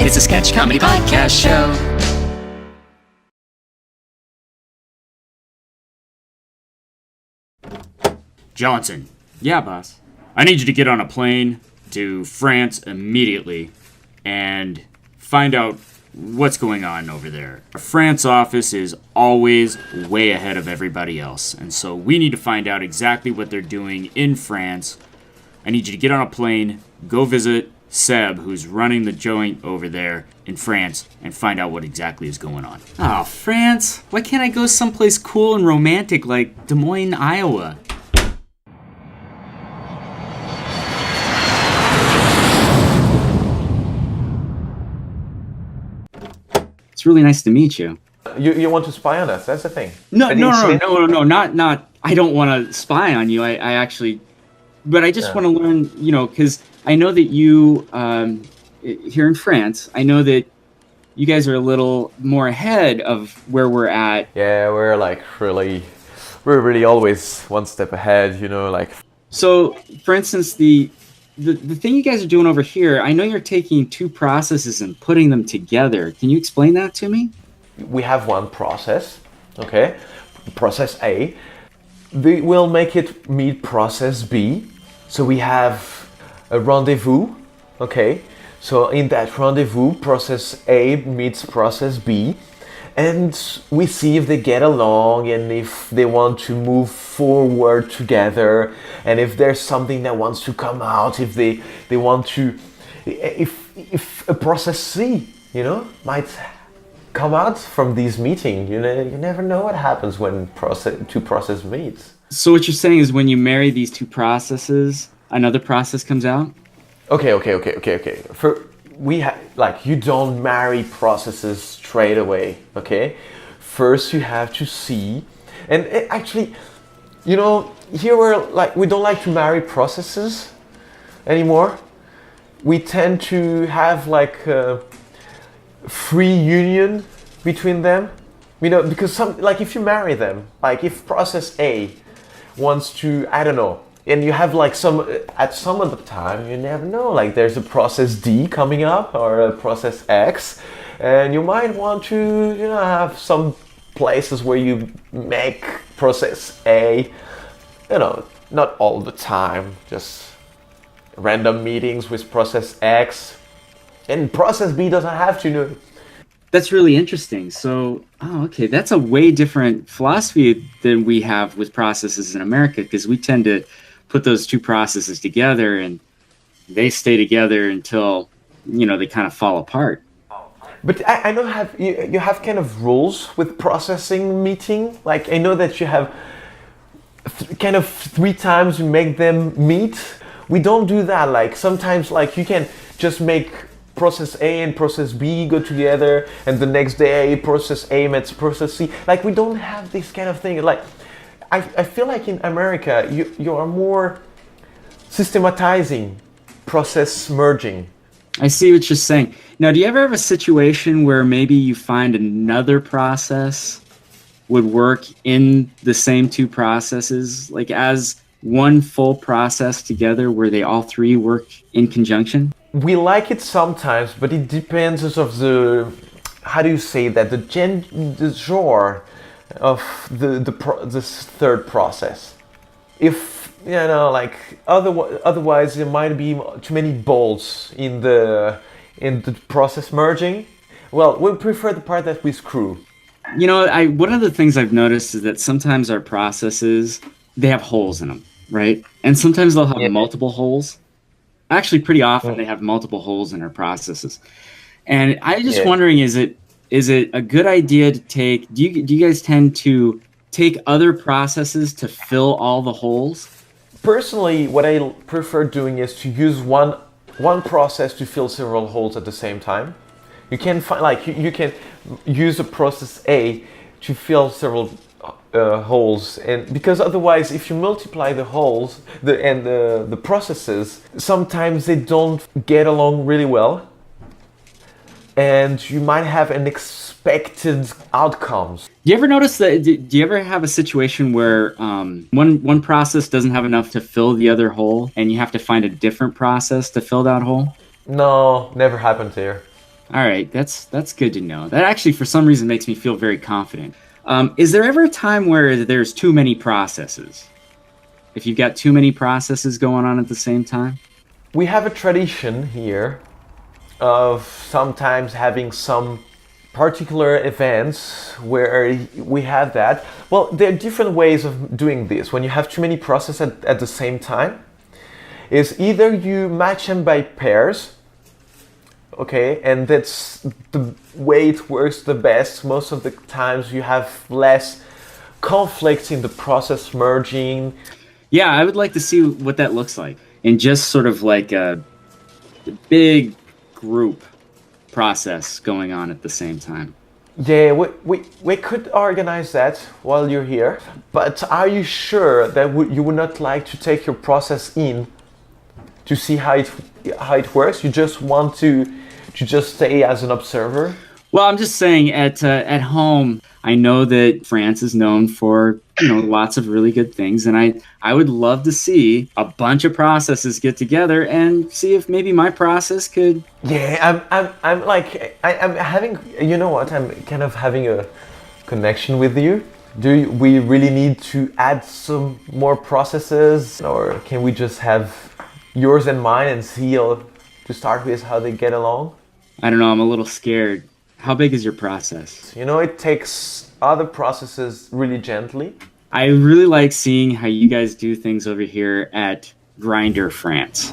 It's a sketch comedy podcast show. Johnson, Yeah, boss. I need you to get on a plane to France immediately and find out what's going on over there. Our France office is always way ahead of everybody else, and so we need to find out exactly what they're doing in France. I need you to get on a plane, go visit Seb, who's running the joint over there in France, and find out what exactly is going on. Oh, France? Why can't I go someplace cool and romantic like Des Moines, Iowa? It's really nice to meet you. You want to spy on us? That's the thing. No, not. I don't want to spy on you. I actually, but I just want to learn. Because I know that you here in France. I know that you guys are a little more ahead of where we're at. Yeah, we're really always one step ahead. So, for instance, the thing you guys are doing over here, I know you're taking two processes and putting them together. Can you explain that to me? We have one process, okay? Process A. They will make it meet process B. So we have a rendezvous, okay? So in that rendezvous, process A meets process B. And we see if they get along and if they want to move forward together and if there's something that wants to come out, if they want to, if a process C, might come out from these meetings. You never know what happens when two processes meet. So what you're saying is when you marry these two processes, another process comes out? Okay. You don't marry processes straight away, okay? First you have to see, and actually, here we don't like to marry processes anymore. We tend to have a free union between them, because if you marry them, if process A wants to, I don't know, and you have at some of the time, you never know, there's a process D coming up or a process X, and you might want to, have some places where you make process A, not all the time, just random meetings with process X, and process B doesn't have to know. That's really interesting. So, okay, that's a way different philosophy than we have with processes in America, because we tend to put those two processes together and they stay together until, they kind of fall apart. But I know you have kind of rules with processing meeting. I know that you have kind of 3 times you make them meet. We don't do that. Sometimes you can just make process A and process B go together, and the next day process A meets process C. We don't have this kind of thing. I feel like in America you are more systematizing process merging. I see what you're saying. Now, do you ever have a situation where maybe you find another process would work in the same two processes, as one full process together where they all three work in conjunction? We like it sometimes, but it depends of the, how do you say that, the genre of the third process. If otherwise there might be too many bolts in the process merging. Well, we prefer the part that we screw. One of the things I've noticed is that sometimes our processes, they have holes in them, right? And sometimes they'll have multiple holes. Actually, pretty often they have multiple holes in our processes. And I'm just wondering, is it a good idea to take, do you guys tend to take other processes to fill all the holes? Personally, what I prefer doing is to use one process to fill several holes at the same time. You can find you can use a process A to fill several holes, and because otherwise, if you multiply the holes the processes, sometimes they don't get along really well, and you might have unexpected outcomes. Do you ever notice that? Do you ever have a situation where one process doesn't have enough to fill the other hole, and you have to find a different process to fill that hole? No, never happened here. All right, that's good to know. That actually, for some reason, makes me feel very confident. Is there ever a time where there's too many processes? If you've got too many processes going on at the same time? We have a tradition here of sometimes having some particular events where we have that. Well, there are different ways of doing this. When you have too many processes at the same time, is either you match them by pairs, okay, and that's the way it works the best. Most of the times you have less conflicts in the process merging. Yeah, I would like to see what that looks like. In just sort of like a big group process going on at the same time. Yeah, we could organize that while you're here, but are you sure that you would not like to take your process in to see how it works? You just want to just stay as an observer? Well, I'm just saying at home, I know that France is known for, lots of really good things, and I would love to see a bunch of processes get together and see if maybe my process could. Yeah, I'm having, you know what? I'm kind of having a connection with you. We really need to add some more processes, or can we just have yours and mine and see to start with how they get along? I don't know. I'm a little scared. How big is your process? It takes other processes really gently. I really like seeing how you guys do things over here at Grinder France.